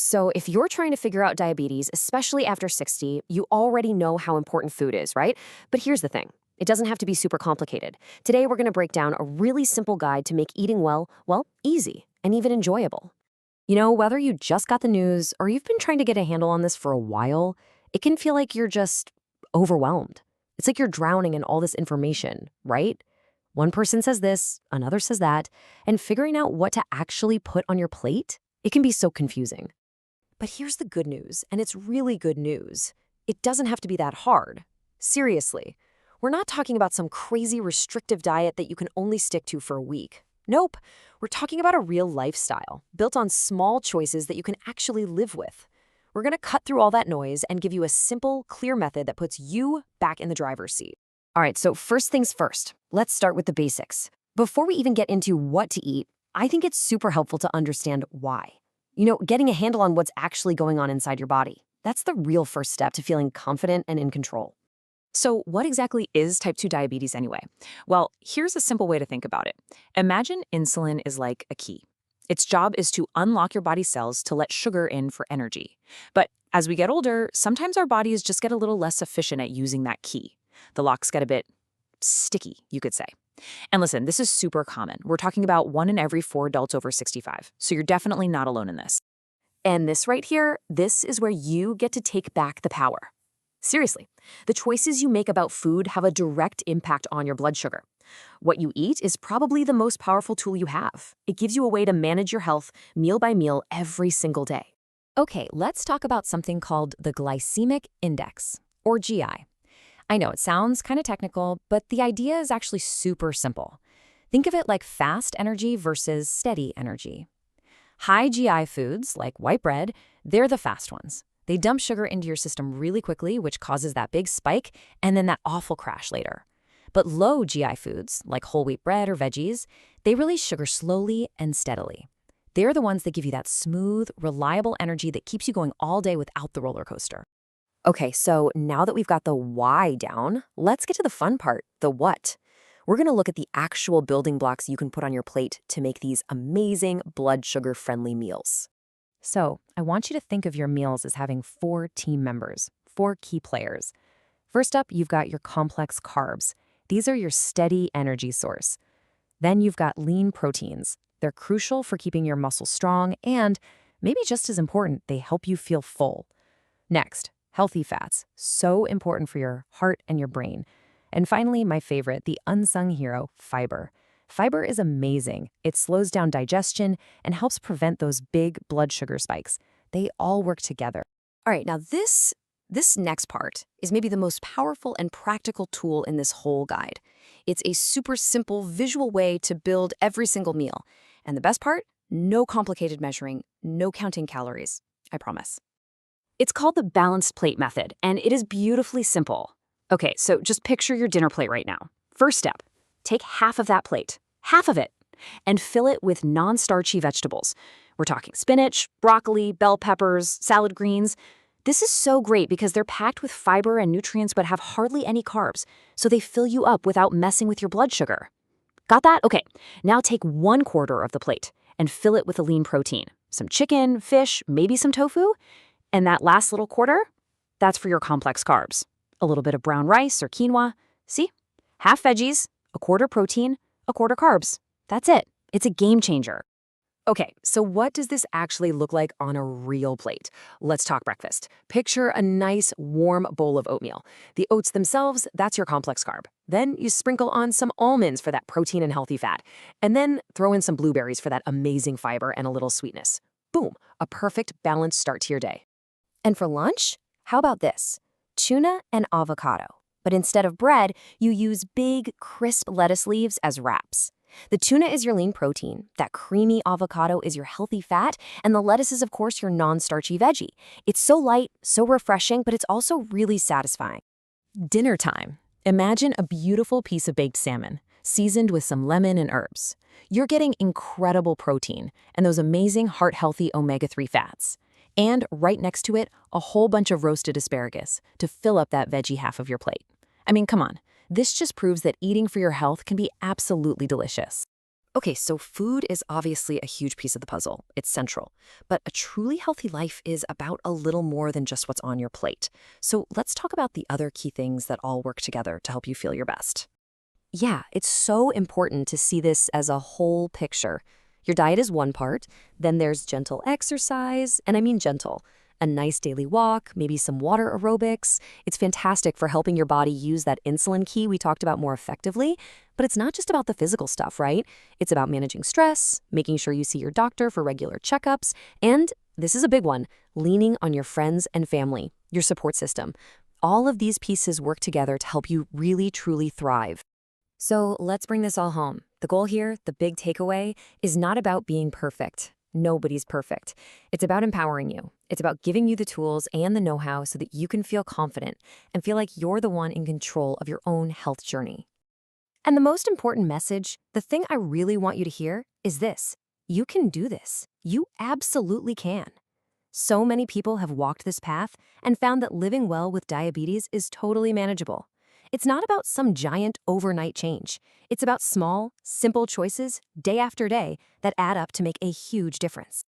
So if you're trying to figure out diabetes, especially after 60, you already know how important food is, right? But here's the thing. It doesn't have to be super complicated. Today, we're going to break down a really simple guide to make eating well, easy and even enjoyable. Whether you just got the news or you've been trying to get a handle on this for a while, it can feel like you're just overwhelmed. It's like you're drowning in all this information, right? One person says this, another says that, and figuring out what to actually put on your plate, it can be so confusing. But here's the good news, and it's really good news. It doesn't have to be that hard. Seriously. We're not talking about some crazy restrictive diet that you can only stick to for a week. Nope. We're talking about a real lifestyle, built on small choices that you can actually live with. We're going to cut through all that noise and give you a simple, clear method that puts you back in the driver's seat. All right, so first things first, let's start with the basics. Before we even get into what to eat, I think it's super helpful to understand why. Getting a handle on what's actually going on inside your body. That's the real first step to feeling confident and in control. So what exactly is type 2 diabetes anyway? Well, here's a simple way to think about it. Imagine insulin is like a key. Its job is to unlock your body's cells to let sugar in for energy. But as we get older, sometimes our bodies just get a little less efficient at using that key. The locks get a bit sticky, you could say. And listen, this is super common. We're talking about 1 in every 4 adults over 65, so you're definitely not alone in this. And this right here, this is where you get to take back the power. Seriously, the choices you make about food have a direct impact on your blood sugar. What you eat is probably the most powerful tool you have. It gives you a way to manage your health meal by meal every single day. Okay, let's talk about something called the glycemic index, or GI. I know it sounds kind of technical, but the idea is actually super simple. Think of it like fast energy versus steady energy. High GI foods, like white bread, they're the fast ones. They dump sugar into your system really quickly, which causes that big spike and then that awful crash later. But low GI foods, like whole wheat bread or veggies, they release sugar slowly and steadily. They're the ones that give you that smooth, reliable energy that keeps you going all day without the roller coaster. Okay, so now that we've got the why down, let's get to the fun part, the what. We're going to look at the actual building blocks you can put on your plate to make these amazing blood sugar-friendly meals. So, I want you to think of your meals as having 4 team members, 4 key players. First up, you've got your complex carbs. These are your steady energy source. Then you've got lean proteins. They're crucial for keeping your muscles strong and, maybe just as important, they help you feel full. Next, healthy fats, so important for your heart and your brain. And finally, my favorite, the unsung hero, fiber. Fiber is amazing. It slows down digestion and helps prevent those big blood sugar spikes. They all work together. All right, now this next part is maybe the most powerful and practical tool in this whole guide. It's a super simple visual way to build every single meal. And the best part? No complicated measuring, no counting calories. I promise. It's called the balanced plate method, and it is beautifully simple. Okay, so just picture your dinner plate right now. First step, take half of that plate, half of it, and fill it with non-starchy vegetables. We're talking spinach, broccoli, bell peppers, salad greens. This is so great because they're packed with fiber and nutrients but have hardly any carbs, so they fill you up without messing with your blood sugar. Got that? Okay, now take 1/4 of the plate and fill it with a lean protein. Some chicken, fish, maybe some tofu. And that last little quarter, that's for your complex carbs. A little bit of brown rice or quinoa. See? Half veggies, 1/4 protein, 1/4 carbs. That's it. It's a game changer. Okay, so what does this actually look like on a real plate? Let's talk breakfast. Picture a nice, warm bowl of oatmeal. The oats themselves, that's your complex carb. Then you sprinkle on some almonds for that protein and healthy fat. And then throw in some blueberries for that amazing fiber and a little sweetness. Boom, a perfect balanced start to your day. And for lunch, how about this? Tuna and avocado. But instead of bread, you use big, crisp lettuce leaves as wraps. The tuna is your lean protein, that creamy avocado is your healthy fat, and the lettuce is, of course, your non-starchy veggie. It's so light, so refreshing, but it's also really satisfying. Dinner time. Imagine a beautiful piece of baked salmon, seasoned with some lemon and herbs. You're getting incredible protein and those amazing heart-healthy omega-3 fats. And right next to it, a whole bunch of roasted asparagus to fill up that veggie half of your plate. I mean, come on. This just proves that eating for your health can be absolutely delicious. Okay, so food is obviously a huge piece of the puzzle. It's central. But a truly healthy life is about a little more than just what's on your plate. So let's talk about the other key things that all work together to help you feel your best. Yeah, it's so important to see this as a whole picture. Your diet is one part, then there's gentle exercise, and I mean gentle. A nice daily walk, maybe some water aerobics. It's fantastic for helping your body use that insulin key we talked about more effectively. But it's not just about the physical stuff, right? It's about managing stress, making sure you see your doctor for regular checkups, and this is a big one, leaning on your friends and family, your support system. All of these pieces work together to help you really, truly thrive. So let's bring this all home. The goal here, the big takeaway, is not about being perfect. Nobody's perfect. It's about empowering you. It's about giving you the tools and the know-how so that you can feel confident and feel like you're the one in control of your own health journey. And the most important message, the thing I really want you to hear, is this. You can do this. You absolutely can. So many people have walked this path and found that living well with diabetes is totally manageable. It's not about some giant overnight change. It's about small, simple choices day after day that add up to make a huge difference.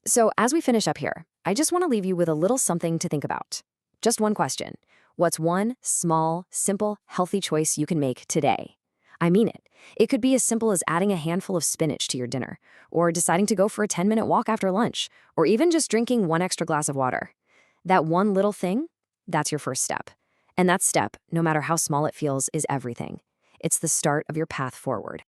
So as we finish up here, I just want to leave you with a little something to think about. Just one question. What's one small, simple, healthy choice you can make today? I mean it. It could be as simple as adding a handful of spinach to your dinner, or deciding to go for a 10-minute walk after lunch, or even just drinking one extra glass of water. That one little thing, that's your first step. And that step, no matter how small it feels, is everything. It's the start of your path forward.